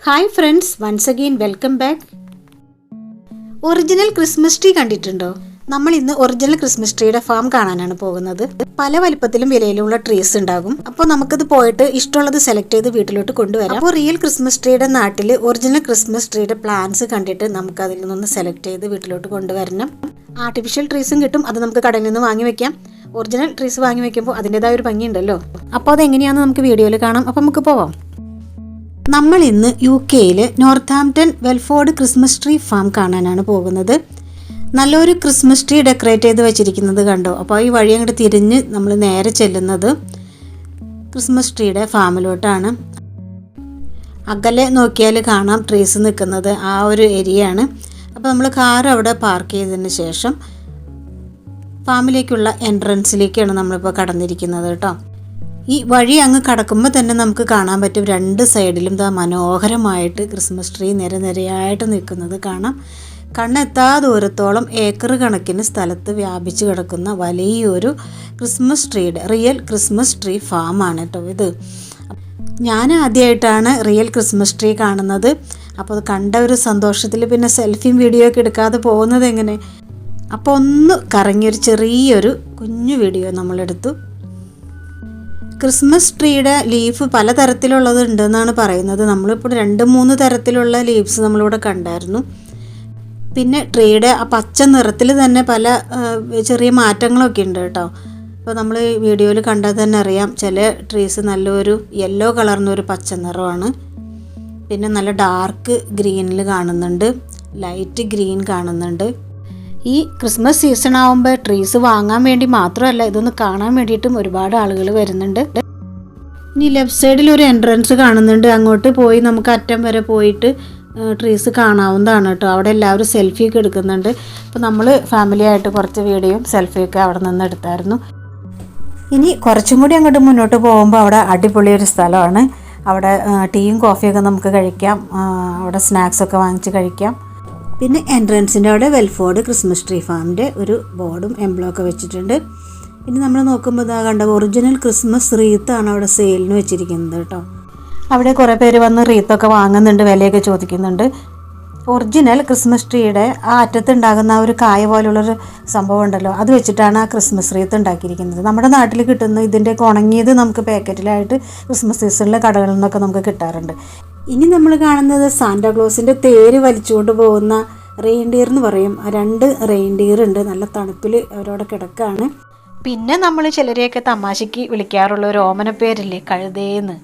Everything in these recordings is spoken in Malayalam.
Hi friends, once again welcome back. Original Christmas tree കണ്ടിട്ടുണ്ടോ? നമ്മൾ ഇന്ന് ഒറിജിനൽ ക്രിസ്മസ് ട്രീയുടെ ഫാം കാണാനാണ് പോകുന്നത്. പല വലിപ്പത്തിലും വിലയിലുള്ള ട്രീസ് ഉണ്ടാകും. അപ്പോൾ നമുക്കത് പോയിട്ട് ഇഷ്ടമുള്ളത് സെലക്ട് ചെയ്ത് വീട്ടിലോട്ട് കൊണ്ടുവരാം. അപ്പോൾ റിയൽ ക്രിസ്മസ് ട്രീയുടെ നാട്ടിൽ ഒറിജിനൽ ക്രിസ്മസ് ട്രീയുടെ പ്ലാന്റ്സ് കണ്ടിട്ട് നമുക്ക് അതിൽ നിന്ന് സെലക്ട് ചെയ്ത് വീട്ടിലോട്ട് കൊണ്ടുവരണം. ആർട്ടിഫിഷ്യൽ ട്രീസും കിട്ടും, അത് നമുക്ക് കടയിൽ നിന്ന് വാങ്ങി വെക്കാം. ഒറിജിനൽ ട്രീസ് വാങ്ങി വെക്കുമ്പോൾ അതിൻ്റെതായ ഒരു ഭംഗിയുണ്ടല്ലോ. അപ്പോൾ അതെങ്ങനെയാണെന്ന് നമുക്ക് വീഡിയോയിൽ കാണാം. അപ്പോൾ നമുക്ക് പോവാം. നമ്മൾ ഇന്ന് UK നോർത്ത്ഹാംപ്റ്റൺ വെൽഫോർഡ് ക്രിസ്മസ് ട്രീ ഫാം കാണാനാണ് പോകുന്നത്. നല്ലൊരു ക്രിസ്മസ് ട്രീ ഡെക്കറേറ്റ് ചെയ്ത് വെച്ചിരിക്കുന്നത് കണ്ടോ. അപ്പോൾ ഈ വഴി അങ്ങോട്ട് തിരിഞ്ഞ് നമ്മൾ നേരെ ചെല്ലുന്നത് ക്രിസ്മസ് ട്രീയുടെ ഫാമിലോട്ടാണ്. അകലെ നോക്കിയാൽ കാണാം ട്രീസ് നിൽക്കുന്നത്, ആ ഒരു ഏരിയയാണ്. അപ്പോൾ നമ്മൾ കാർ അവിടെ പാർക്ക് ചെയ്തതിന് ശേഷം ഫാമിലേക്കുള്ള എൻട്രൻസിലേക്കാണ് നമ്മളിപ്പോൾ കടന്നിരിക്കുന്നത് കേട്ടോ. ഈ വഴി അങ്ങ് കടക്കുമ്പോൾ തന്നെ നമുക്ക് കാണാൻ പറ്റും രണ്ട് സൈഡിലും മനോഹരമായിട്ട് ക്രിസ്മസ് ട്രീ നിരനിരയായിട്ട് നിൽക്കുന്നത് കാണാം. കണ്ണെത്താ ദൂരത്തോളം ഏക്കർ കണക്കിന് സ്ഥലത്ത് വ്യാപിച്ച് കിടക്കുന്ന വലിയൊരു ക്രിസ്മസ് ട്രീയുടെ റിയൽ ക്രിസ്മസ് ട്രീ ഫാമാണ് കേട്ടോ ഇത്. ഞാൻ ആദ്യമായിട്ടാണ് റിയൽ ക്രിസ്മസ് ട്രീ കാണുന്നത്. അപ്പോൾ അത് കണ്ട ഒരു സന്തോഷത്തിൽ പിന്നെ സെൽഫിയും വീഡിയോ ഒക്കെ എടുക്കാതെ പോകുന്നത് എങ്ങനെ. അപ്പോൾ ഒന്ന് കറങ്ങിയൊരു ചെറിയൊരു കുഞ്ഞു വീഡിയോ നമ്മളെടുത്തു. ക്രിസ്മസ് ട്രീയുടെ ലീഫ് പല തരത്തിലുള്ളത് ഉണ്ടെന്നാണ് പറയുന്നത്. നമ്മളിപ്പോൾ 2-3 തരത്തിലുള്ള ലീവ്സ് നമ്മളിവിടെ കണ്ടായിരുന്നു. പിന്നെ ട്രീയുടെ ആ പച്ച നിറത്തിൽ തന്നെ പല ചെറിയ മാറ്റങ്ങളൊക്കെ ഉണ്ട് കേട്ടോ. അപ്പോൾ നമ്മൾ വീഡിയോയിൽ കണ്ടാൽ തന്നെ അറിയാം, ചില ട്രീസ് നല്ലൊരു യെല്ലോ കളർന്നൊരു പച്ച നിറമാണ്. പിന്നെ നല്ല ഡാർക്ക് ഗ്രീനിൽ കാണുന്നുണ്ട്, ലൈറ്റ് ഗ്രീൻ കാണുന്നുണ്ട്. ഈ ക്രിസ്മസ് സീസൺ ആകുമ്പോൾ ട്രീസ് വാങ്ങാൻ വേണ്ടി മാത്രമല്ല, ഇതൊന്ന് കാണാൻ വേണ്ടിയിട്ടും ഒരുപാട് ആളുകൾ വരുന്നുണ്ട്. ഇനി ലെഫ്റ്റ് സൈഡിൽ ഒരു എൻട്രൻസ് കാണുന്നുണ്ട്, അങ്ങോട്ട് പോയി നമുക്ക് അറ്റം വരെ പോയിട്ട് ട്രീസ് കാണാവുന്നതാണ് കേട്ടോ. അവിടെ എല്ലാവരും സെൽഫിയൊക്കെ എടുക്കുന്നുണ്ട്. അപ്പോൾ നമ്മൾ ഫാമിലി ആയിട്ട് കുറച്ച് വീഡിയോയും സെൽഫിയൊക്കെ അവിടെ നിന്ന് എടുത്തായിരുന്നു. ഇനി കുറച്ചും കൂടി അങ്ങോട്ട് മുന്നോട്ട് പോകുമ്പോൾ അവിടെ അടിപൊളി ഒരു സ്ഥലമാണ്. അവിടെ ടീയും കോഫിയൊക്കെ നമുക്ക് കഴിക്കാം, അവിടെ സ്നാക്സൊക്കെ വാങ്ങിച്ച് കഴിക്കാം. പിന്നെ എൻട്രൻസിൻ്റെ അവിടെ വെൽഫോർഡ് ക്രിസ്മസ് ട്രീ ഫാമിൻ്റെ ഒരു ബോർഡും എംബ്ലമൊക്കെ വെച്ചിട്ടുണ്ട്. ഇനി നമ്മൾ നോക്കുമ്പോൾ ഇതാ കണ്ട ഒറിജിനൽ ക്രിസ്മസ് റീത്താണ് അവിടെ സെയിലിന് വെച്ചിരിക്കുന്നത് കേട്ടോ. അവിടെ കുറേ പേര് വന്ന് റീത്തൊക്കെ വാങ്ങുന്നുണ്ട്, വിലയൊക്കെ ചോദിക്കുന്നുണ്ട്. ഒറിജിനൽ ക്രിസ്മസ് ട്രീയുടെ ആ അറ്റത്തുണ്ടാകുന്ന ആ ഒരു കായ പോലുള്ളൊരു സംഭവം ഉണ്ടല്ലോ, അത് വെച്ചിട്ടാണ് ആ ക്രിസ്മസ് റീത്ത് ഉണ്ടാക്കിയിരിക്കുന്നത്. നമ്മുടെ നാട്ടിൽ കിട്ടുന്ന ഇതിൻ്റെ ഉണങ്ങിയത് നമുക്ക് പാക്കറ്റിലായിട്ട് ക്രിസ്മസ് സീസണിലെ കടകളിൽ നിന്നൊക്കെ നമുക്ക് കിട്ടാറുണ്ട്. ഇനി നമ്മൾ കാണുന്നത് സാന്റാക്ലോസിൻ്റെ തേര് വലിച്ചുകൊണ്ട് പോകുന്ന റെയിൻഡിയർ എന്ന് പറയും. 2 റെയിൻഡിയർ ഉണ്ട്, നല്ല തണുപ്പിൽ അവരവിടെ കിടക്കുകയാണ്. പിന്നെ നമ്മൾ ചിലരെയൊക്കെ തമാശയ്ക്ക് വിളിക്കാറുള്ള ഒരു ഓമന പേരില്ലേ, കഴുതേന്ന്.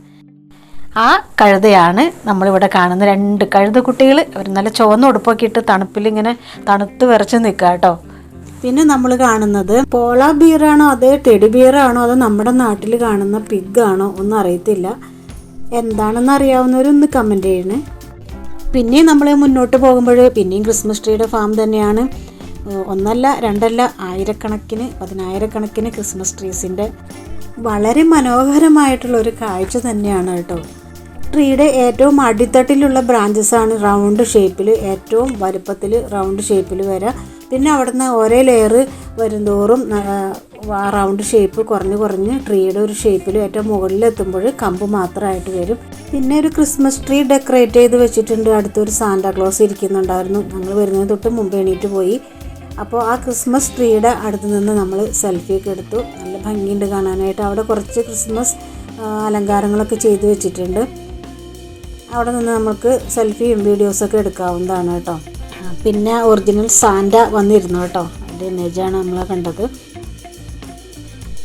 ആ കഴുതയാണ് നമ്മളിവിടെ കാണുന്ന 2 കഴുത കുട്ടികൾ. അവർ നല്ല ചുവന്ന ഉടുപ്പൊക്കെ ഇട്ട് തണുപ്പിൽ ഇങ്ങനെ തണുത്ത് വിറച്ച് നിൽക്കുക കേട്ടോ. പിന്നെ നമ്മൾ കാണുന്നത് പോളാ ബിയറാണോ അതേ ടെഡി ബിയറാണോ അതോ നമ്മുടെ നാട്ടിൽ കാണുന്ന പിഗാണോ ഒന്നും അറിയത്തില്ല. എന്താണെന്ന് അറിയാവുന്നവരൊന്ന് കമൻറ്റ് ചെയ്യണേ. പിന്നെയും നമ്മൾ മുന്നോട്ട് പോകുമ്പോൾ പിന്നെയും ക്രിസ്മസ് ട്രീയുടെ ഫാം തന്നെയാണ്. 1 അല്ല 2 അല്ല, ആയിരക്കണക്കിന് 10,000കണക്കിന് ക്രിസ്മസ് ട്രീസിൻ്റെ വളരെ മനോഹരമായിട്ടുള്ള ഒരു കാഴ്ച തന്നെയാണ് കേട്ടോ. ട്രീയുടെ ഏറ്റവും അടിത്തട്ടിലുള്ള ബ്രാഞ്ചസാണ് റൗണ്ട് ഷേപ്പിൽ, ഏറ്റവും വലുപ്പത്തിൽ റൗണ്ട് ഷേപ്പിൽ വരാം. പിന്നെ അവിടുന്ന് ഓരോ ലെയർ വരുന്തോറും ആ റൗണ്ട് ഷേപ്പ് കുറഞ്ഞ് ട്രീയുടെ ഒരു ഷേപ്പിൽ ഏറ്റവും മുകളിലെത്തുമ്പോൾ കമ്പ് മാത്രമായിട്ട് വരും. പിന്നെ ഒരു ക്രിസ്മസ് ട്രീ ഡെക്കറേറ്റ് ചെയ്ത് വെച്ചിട്ടുണ്ട്. അടുത്തൊരു സാന്റാക്ലോസ് ഇരിക്കുന്നുണ്ടായിരുന്നു. ഞങ്ങൾ വരുന്നതിന് തൊട്ട് മുമ്പ് എണീറ്റ് പോയി. അപ്പോൾ ആ ക്രിസ്മസ് ട്രീയുടെ അടുത്ത് നിന്ന് നമ്മൾ സെൽഫിയൊക്കെ എടുത്തു. നല്ല ഭംഗിയുണ്ട് കാണാനായിട്ട്. അവിടെ കുറച്ച് ക്രിസ്മസ് അലങ്കാരങ്ങളൊക്കെ ചെയ്ത് വെച്ചിട്ടുണ്ട്. അവിടെ നിന്ന് നമുക്ക് സെൽഫിയും വീഡിയോസൊക്കെ എടുക്കാവുന്നതാണ് കേട്ടോ. പിന്നെ ഒറിജിനൽ സാന്റ വന്നിരുന്നു കേട്ടോ, അതിൻ്റെ ഇമേജാണ് നമ്മൾ കണ്ടത്.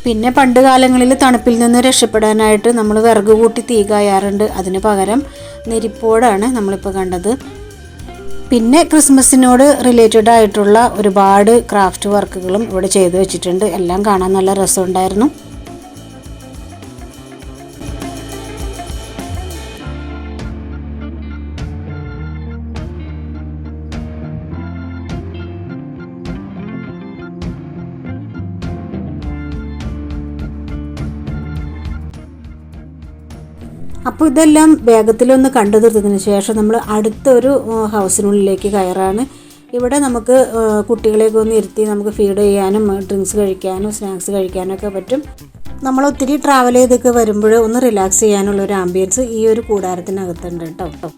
പിന്നെ പണ്ട് കാലങ്ങളിൽ തണുപ്പിൽ നിന്ന് രക്ഷപ്പെടാനായിട്ട് നമ്മൾ വിറക് കൂട്ടി തീ കായാറുണ്ട്. അതിന് പകരം നെരിപ്പോടാണ് നമ്മളിപ്പോൾ കണ്ടത്. പിന്നെ ക്രിസ്മസിനോട് റിലേറ്റഡ് ആയിട്ടുള്ള ഒരുപാട് ക്രാഫ്റ്റ് വർക്കുകളും ഇവിടെ ചെയ്തു വെച്ചിട്ടുണ്ട്. എല്ലാം കാണാൻ നല്ല രസമുണ്ടായിരുന്നു. അപ്പോൾ ഇതെല്ലാം വേഗത്തിലൊന്ന് കണ്ടു തീർത്തതിന് ശേഷം നമ്മൾ അടുത്തൊരു ഹൗസിനുള്ളിലേക്ക് കയറാണ്. ഇവിടെ നമുക്ക് കുട്ടികളെയൊക്കെ ഒന്ന് ഇരുത്തി നമുക്ക് ഫീഡ് ചെയ്യാനും ഡ്രിങ്ക്സ് കഴിക്കാനും സ്നാക്സ് കഴിക്കാനൊക്കെ പറ്റും. നമ്മൾ ഒത്തിരി ട്രാവൽ ചെയ്തൊക്കെ വരുമ്പോൾ ഒന്ന് റിലാക്സ് ചെയ്യാനുള്ള ഒരു ആംബിയൻസ് ഈ ഒരു കൂടാരത്തിനകത്തുണ്ട് കേട്ടോ.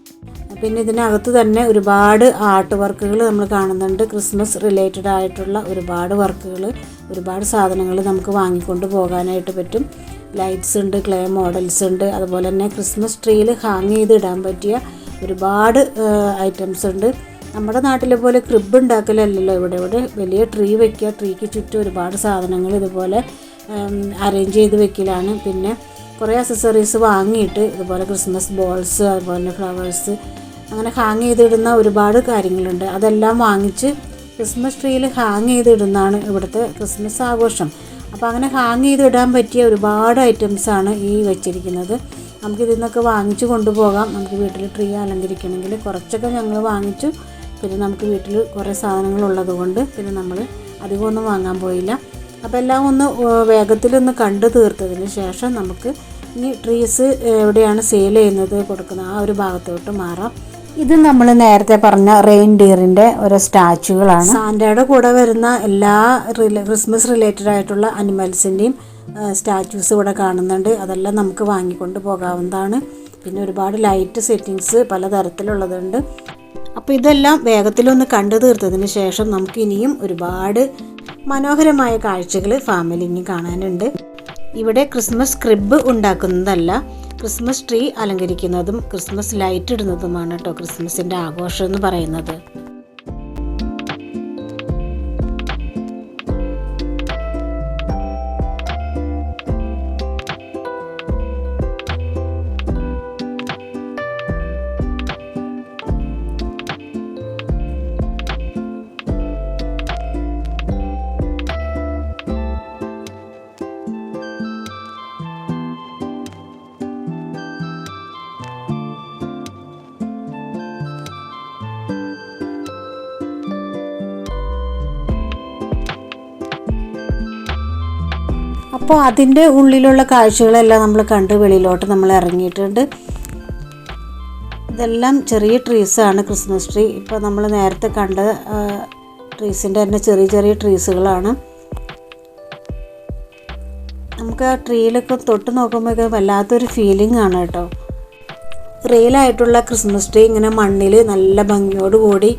പിന്നെ ഇതിനകത്ത് തന്നെ ഒരുപാട് ആർട്ട് വർക്കുകൾ നമ്മൾ കാണുന്നുണ്ട്. ക്രിസ്മസ് റിലേറ്റഡ് ആയിട്ടുള്ള ഒരുപാട് വർക്കുകൾ, ഒരുപാട് സാധനങ്ങൾ നമുക്ക് വാങ്ങിക്കൊണ്ട് പോകാനായിട്ട് പറ്റും. ലൈറ്റ്സ് ഉണ്ട്, ക്ലേ മോഡൽസ് ഉണ്ട്, അതുപോലെ തന്നെ ക്രിസ്മസ് ട്രീയിൽ ഹാങ് ചെയ്ത് ഇടാൻ പറ്റിയ ഒരുപാട് ഐറ്റംസ് ഉണ്ട്. നമ്മുടെ നാട്ടിലെ പോലെ ക്രിബ് ഉണ്ടാക്കലല്ലല്ലോ ഇവിടെ വലിയ ട്രീ വയ്ക്കുക, ട്രീക്ക് ചുറ്റും ഒരുപാട് സാധനങ്ങൾ ഇതുപോലെ അറേഞ്ച് ചെയ്ത് വെക്കലാണ്. പിന്നെ കുറേ അക്സസറീസ് വാങ്ങിയിട്ട് ഇതുപോലെ ക്രിസ്മസ് ബോൾസ്, അതുപോലെ തന്നെ ഫ്ലവേഴ്സ് അങ്ങനെ ഹാങ് ചെയ്തിടുന്ന ഒരുപാട് കാര്യങ്ങളുണ്ട്. അതെല്ലാം വാങ്ങിച്ച് ക്രിസ്മസ് ട്രീയിൽ ഹാങ് ചെയ്തിടുന്നതാണ് ഇവിടുത്തെ ക്രിസ്മസ് ആഘോഷം. അപ്പോൾ അങ്ങനെ ഹാങ് ചെയ്തിടാൻ പറ്റിയ ഒരുപാട് ഐറ്റംസാണ് ഈ വെച്ചിരിക്കുന്നത്. നമുക്കിതിൽ നിന്നൊക്കെ വാങ്ങിച്ച് കൊണ്ടുപോകാം. നമുക്ക് വീട്ടിൽ ട്രീ അലങ്കരിക്കണമെങ്കിൽ കുറച്ചൊക്കെ ഞങ്ങൾ വാങ്ങിച്ചു. പിന്നെ നമുക്ക് വീട്ടിൽ കുറേ സാധനങ്ങളുള്ളത് കൊണ്ട് പിന്നെ നമ്മൾ അധികമൊന്നും വാങ്ങാൻ പോയില്ല. അപ്പോൾ എല്ലാം ഒന്ന് വേഗത്തിലൊന്ന് കണ്ടു തീർത്തതിന് ശേഷം നമുക്ക് ഇനി ട്രീസ് എവിടെയാണ് സെയിൽ ചെയ്യുന്നത് കൊടുക്കുന്ന ആ ഒരു ഭാഗത്തോട്ട് മാറാം. ഇത് നമ്മൾ നേരത്തെ പറഞ്ഞ റെയിൻഡിയറിൻ്റെ ഓരോ സ്റ്റാച്ചുകളാണ്. സാന്റയുടെ കൂടെ വരുന്ന എല്ലാ ക്രിസ്മസ് റിലേറ്റഡ് ആയിട്ടുള്ള അനിമൽസിൻ്റെയും സ്റ്റാച്യൂസ് ഇവിടെ കാണുന്നുണ്ട്. അതെല്ലാം നമുക്ക് വാങ്ങിക്കൊണ്ട് പോകാവുന്നതാണ്. പിന്നെ ഒരുപാട് ലൈറ്റ് സെറ്റിങ്സ് പലതരത്തിലുള്ളതുണ്ട്. അപ്പോൾ ഇതെല്ലാം വേഗത്തിലൊന്ന് കണ്ടു തീർത്തതിന് ശേഷം നമുക്ക് ഇനിയും ഒരുപാട് മനോഹരമായ കാഴ്ചകൾ ഫാമിലിക്ക് കാണാനുണ്ട്. ഇവിടെ ക്രിസ്മസ് ക്രിബ് ഉണ്ടാക്കുന്നതല്ല, ക്രിസ്മസ് ട്രീ അലങ്കരിക്കുന്നതും ക്രിസ്മസ് ലൈറ്റ് ഇടുന്നതുമാണ് കേട്ടോ ക്രിസ്മസിൻ്റെ ആഘോഷം എന്ന് പറയുന്നത്. അപ്പോൾ അതിൻ്റെ ഉള്ളിലുള്ള കാഴ്ചകളെല്ലാം നമ്മൾ കണ്ട് വെളിയിലോട്ട് നമ്മൾ ഇറങ്ങിയിട്ടുണ്ട്. ഇതെല്ലാം ചെറിയ ട്രീസാണ്, ക്രിസ്മസ് ട്രീ. ഇപ്പോൾ നമ്മൾ നേരത്തെ കണ്ട ട്രീസിൻ്റെ തന്നെ ചെറിയ ചെറിയ ട്രീസുകളാണ്. നമുക്ക് ആ ട്രീയിലൊക്കെ തൊട്ട് നോക്കുമ്പോഴൊക്കെ വല്ലാത്തൊരു ഫീലിംഗ് ആണ് കേട്ടോ. റിയലായിട്ടുള്ള ക്രിസ്മസ് ട്രീ ഇങ്ങനെ മണ്ണിൽ നല്ല ഭംഗിയോടുകൂടി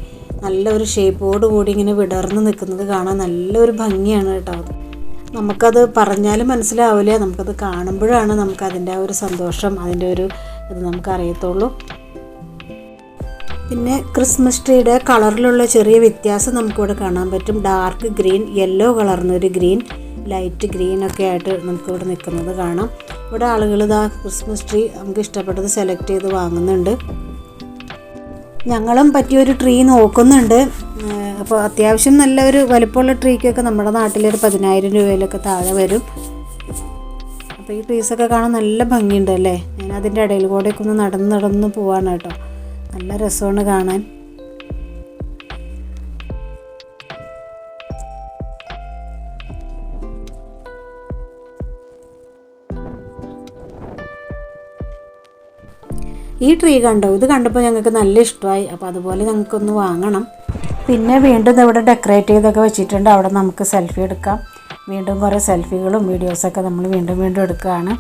നല്ലൊരു ഷേപ്പോടുകൂടി ഇങ്ങനെ വിടർന്ന് നിൽക്കുന്നത് കാണാൻ നല്ലൊരു ഭംഗിയാണ് കേട്ടോ. നമുക്കത് പറഞ്ഞാലും മനസ്സിലാവില്ല, നമുക്കത് കാണുമ്പോഴാണ് നമുക്കതിൻ്റെ ആ ഒരു സന്തോഷം, അതിൻ്റെ ഒരു ഇത് നമുക്കറിയത്തുള്ളൂ. പിന്നെ ക്രിസ്മസ് ട്രീയുടെ കളറിലുള്ള ചെറിയ വ്യത്യാസം നമുക്കിവിടെ കാണാൻ പറ്റും. ഡാർക്ക് ഗ്രീൻ, യെല്ലോ കളർന്നൊരു ഗ്രീൻ, ലൈറ്റ് ഗ്രീനൊക്കെ ആയിട്ട് നമുക്കിവിടെ നിൽക്കുന്നത് കാണാം. ഇവിടെ ആളുകൾ ഇതാ ക്രിസ്മസ് ട്രീ നമുക്ക് ഇഷ്ടപ്പെട്ടത് സെലക്ട് ചെയ്ത് വാങ്ങുന്നുണ്ട്. ഞങ്ങളും പറ്റിയൊരു ട്രീ നോക്കുന്നുണ്ട്. അപ്പോൾ അത്യാവശ്യം നല്ലൊരു വലിപ്പമുള്ള ട്രീക്കൊക്കെ നമ്മുടെ നാട്ടിലൊരു 10,000 രൂപയിലൊക്കെ താഴെ വരും. അപ്പോൾ ഈ ട്രീസൊക്കെ കാണാൻ നല്ല ഭംഗിയുണ്ട് അല്ലേ. ഞാൻ അതിൻ്റെ ഇടയിൽ കൂടെയൊക്കെ ഒന്ന് നടന്ന് പോവാണ് കേട്ടോ. നല്ല രസമാണ് കാണാൻ. ഈ ട്രീ കണ്ടോ, ഇത് കണ്ടപ്പോൾ ഞങ്ങൾക്ക് നല്ല ഇഷ്ടമായി. അപ്പോൾ അതുപോലെ ഞങ്ങൾക്കൊന്ന് വാങ്ങണം. പിന്നെ വീണ്ടും ഇവിടെ ഡെക്കറേറ്റ് ചെയ്തൊക്കെ വെച്ചിട്ടുണ്ട്. അവിടെ നമുക്ക് സെൽഫി എടുക്കാം. വീണ്ടും കുറേ സെൽഫികളും വീഡിയോസൊക്കെ നമ്മൾ വീണ്ടും എടുക്കുകയാണ്.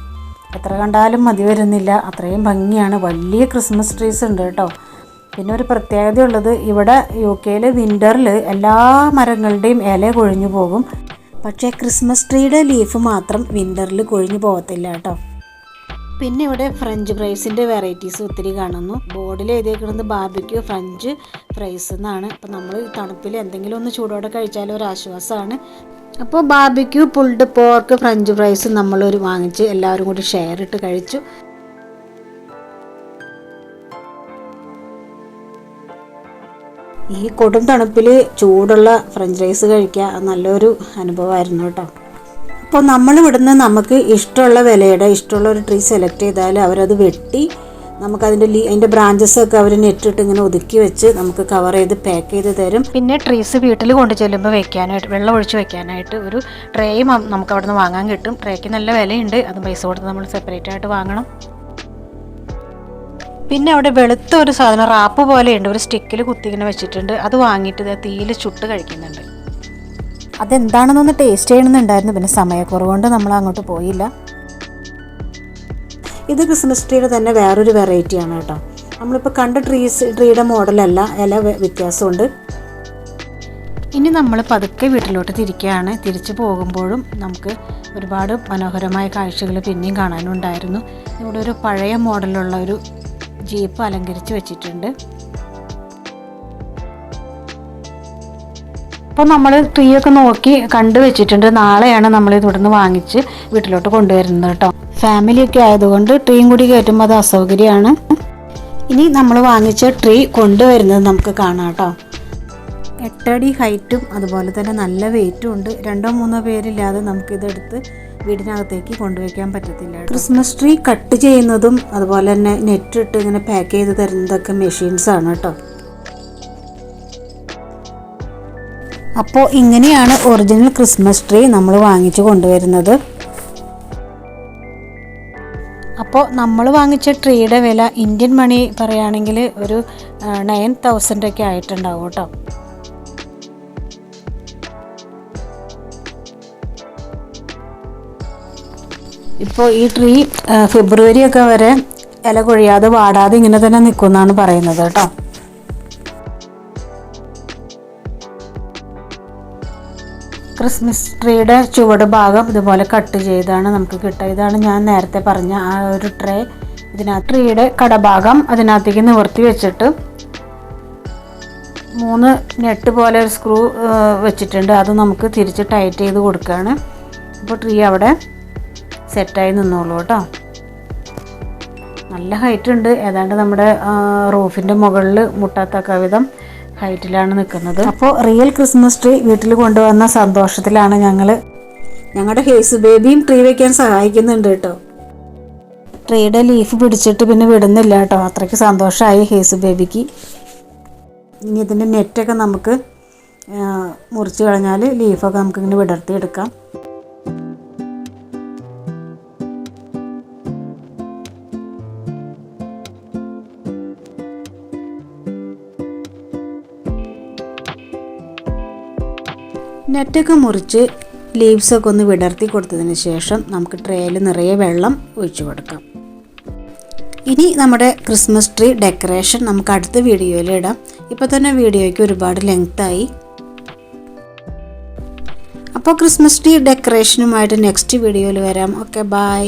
എത്ര കണ്ടാലും മതി വരുന്നില്ല, അത്രയും ഭംഗിയാണ്. വലിയ ക്രിസ്മസ് ട്രീസ് ഉണ്ട് കേട്ടോ. പിന്നെ ഒരു പ്രത്യേകതയുള്ളത്, ഇവിടെ UK വിൻ്ററിൽ എല്ലാ മരങ്ങളുടെയും ഇല കൊഴിഞ്ഞു പോകും. പക്ഷേ ക്രിസ്മസ് ട്രീയുടെ ലീഫ് മാത്രം വിൻ്ററിൽ കൊഴിഞ്ഞു പോകത്തില്ല കേട്ടോ. പിന്നെ ഇവിടെ ഫ്രഞ്ച് ഫ്രൈസിൻ്റെ വെറൈറ്റീസ് ഒത്തിരി കാണുന്നു. ബോർഡിൽ എഴുതിയേക്കുന്നത് ബാർബിക്യൂ ഫ്രഞ്ച് ഫ്രൈസ് എന്നാണ്. അപ്പോൾ നമ്മൾ തണുപ്പിൽ എന്തെങ്കിലും ഒന്ന് ചൂടോടെ കഴിച്ചാലും ഒരു ആശ്വാസമാണ്. അപ്പോൾ barbecue pulled pork French fries നമ്മളൊരു വാങ്ങിച്ച് എല്ലാവരും കൂടി ഷെയർ ഇട്ട് കഴിച്ചു. ഈ കൊടും തണുപ്പിൽ ചൂടുള്ള ഫ്രഞ്ച് ഫ്രൈസ് കഴിക്കുക നല്ലൊരു അനുഭവമായിരുന്നു കേട്ടോ. അപ്പോൾ നമ്മളിവിടുന്ന് നമുക്ക് ഇഷ്ടമുള്ള വിലയുടെ ഇഷ്ടമുള്ള ഒരു ട്രീ സെലക്ട് ചെയ്താൽ അവരത് വെട്ടി നമുക്കതിൻ്റെ ബ്രാഞ്ചസൊക്കെ അവർ നെറ്റിട്ട് ഇങ്ങനെ ഒതുക്കി വെച്ച് നമുക്ക് കവർ ചെയ്ത് പാക്ക് ചെയ്ത് തരും. പിന്നെ ട്രീസ് വീട്ടിൽ കൊണ്ടു ചെല്ലുമ്പോൾ വെക്കാനായിട്ട്, വെള്ളം ഒഴിച്ച് വെക്കാനായിട്ട് ഒരു ട്രേയും നമുക്ക് അവിടെ നിന്ന് വാങ്ങാൻ കിട്ടും. ട്രേക്ക് നല്ല വിലയുണ്ട്, അത് പൈസ കൊടുത്ത് നമ്മൾ സെപ്പറേറ്റ് ആയിട്ട് വാങ്ങണം. പിന്നെ അവിടെ വെളുത്ത ഒരു സാധനം റാപ്പ് പോലെയുണ്ട്, ഒരു സ്റ്റിക്കിൽ കുത്തി ഇങ്ങനെ വെച്ചിട്ടുണ്ട്. അത് വാങ്ങിയിട്ട് തീയിൽ ചുട്ട് കഴിക്കുന്നുണ്ട്. അതെന്താണെന്നൊന്ന് ടേസ്റ്റ് ചെയ്യണമെന്നുണ്ടായിരുന്നു, പിന്നെ സമയക്കുറവുകൊണ്ട് നമ്മൾ അങ്ങോട്ട് പോയില്ല. ഇത് ക്രിസ്മസ് ട്രീയുടെ തന്നെ വേറൊരു വെറൈറ്റിയാണ് കേട്ടോ. നമ്മളിപ്പോൾ കണ്ട ട്രീയുടെ മോഡലല്ല, ഇല വ്യത്യാസമുണ്ട്. ഇനി നമ്മൾ പതുക്കെ വീട്ടിലോട്ട് തിരിക്കുകയാണ്. തിരിച്ചു പോകുമ്പോഴും നമുക്ക് ഒരുപാട് മനോഹരമായ കാഴ്ചകൾ പിന്നെയും കാണാനുണ്ടായിരുന്നു. ഇവിടെ ഒരു പഴയ മോഡലുള്ള ഒരു ജീപ്പ് അലങ്കരിച്ച് വെച്ചിട്ടുണ്ട്. അപ്പോൾ നമ്മൾ ട്രീ ഒക്കെ നോക്കി കണ്ടു വെച്ചിട്ടുണ്ട്. നാളെയാണ് നമ്മൾ തുടർന്ന് വാങ്ങിച്ച് വീട്ടിലോട്ട് കൊണ്ടുവരുന്നത് കേട്ടോ. ഫാമിലിയൊക്കെ ആയതുകൊണ്ട് ട്രീയും കൂടി കയറ്റുമ്പോൾ അത് അസൗകര്യമാണ്. ഇനി നമ്മൾ വാങ്ങിച്ച ട്രീ കൊണ്ടുവരുന്നത് നമുക്ക് കാണാം കേട്ടോ. 8 അടി ഹൈറ്റും അതുപോലെ തന്നെ നല്ല വെയിറ്റും ഉണ്ട്. 2-3 പേരില്ലാതെ നമുക്കിതെടുത്ത് വീടിനകത്തേക്ക് കൊണ്ടുവയ്ക്കാൻ പറ്റത്തില്ല. ക്രിസ്മസ് ട്രീ കട്ട് ചെയ്യുന്നതും അതുപോലെ തന്നെ നെറ്റ് ഇട്ട് ഇങ്ങനെ പാക്ക് ചെയ്ത് തരുന്നതൊക്കെ മെഷീൻസാണ് കേട്ടോ. അപ്പോൾ ഇങ്ങനെയാണ് ഒറിജിനൽ ക്രിസ്മസ് ട്രീ നമ്മൾ വാങ്ങിച്ച് കൊണ്ടുവരുന്നത്. അപ്പോൾ നമ്മൾ വാങ്ങിച്ച ട്രീയുടെ വില ഇന്ത്യൻ മണി പറയുകയാണെങ്കിൽ ഒരു 9,000 ഒക്കെ ആയിട്ടുണ്ടാവും കേട്ടോ. ഇപ്പോൾ ഈ ട്രീ ഫെബ്രുവരി ഒക്കെ വരെ ഇല കൊഴിയാതെ വാടാതെ ഇങ്ങനെ തന്നെ നിൽക്കുമെന്നാണ് പറയുന്നത് കേട്ടോ. ക്രിസ്മസ് ട്രീയുടെ ചുവട് ഭാഗം ഇതുപോലെ കട്ട് ചെയ്താണ് നമുക്ക് കിട്ടുക. ഇതാണ് ഞാൻ നേരത്തെ പറഞ്ഞ ആ ഒരു ട്രേ. ഇതിനകത്ത് ട്രീയുടെ കടഭാഗം അതിനകത്തേക്ക് നിവർത്തി വെച്ചിട്ട് 3 നെട്ട് പോലെ ഒരു സ്ക്രൂ വെച്ചിട്ടുണ്ട്. അത് നമുക്ക് തിരിച്ച് ടൈറ്റ് ചെയ്ത് കൊടുക്കുകയാണ്. അപ്പോൾ ട്രീ അവിടെ സെറ്റായി നിന്നോളൂ കേട്ടോ. നല്ല ഹൈറ്റ് ഉണ്ട്. ഏതാണ്ട് നമ്മുടെ റൂഫിൻ്റെ മുകളിൽ മുട്ടാത്തക്ക വിധം ഹൈറ്റിലാണ് നിൽക്കുന്നത്. അപ്പോൾ റിയൽ ക്രിസ്മസ് ട്രീ വീട്ടിൽ കൊണ്ടുവന്ന സന്തോഷത്തിലാണ് ഞങ്ങൾ. ഞങ്ങളുടെ ഹേസ് ബേബിയും ട്രീ വയ്ക്കാൻ സഹായിക്കുന്നുണ്ട് കേട്ടോ. ട്രീയുടെ ലീഫ് പിടിച്ചിട്ട് പിന്നെ വിടുന്നില്ല കേട്ടോ. അത്രയ്ക്ക് സന്തോഷമായി ഹേസ് ബേബിക്ക്. ഇനി ഇതിൻ്റെ നെറ്റൊക്കെ നമുക്ക് മുറിച്ച് കളഞ്ഞാൽ ലീഫൊക്കെ നമുക്കിങ്ങനെ വിടർത്തിയെടുക്കാം. നെറ്റൊക്കെ മുറിച്ച് ലീവ്സൊക്കെ ഒന്ന് വിടർത്തി കൊടുത്തതിന് ശേഷം നമുക്ക് ട്രേയിൽ നിറയെ വെള്ളം ഒഴിച്ചു കൊടുക്കാം. ഇനി നമ്മുടെ ക്രിസ്മസ് ട്രീ ഡെക്കറേഷൻ നമുക്ക് അടുത്ത വീഡിയോയിൽ ഇടാം. ഇപ്പോൾ തന്നെ വീഡിയോയ്ക്ക് ഒരുപാട് ലെങ്തായി. അപ്പോൾ ക്രിസ്മസ് ട്രീ ഡെക്കറേഷനുമായിട്ട് നെക്സ്റ്റ് വീഡിയോയിൽ വരാം. Okay, by.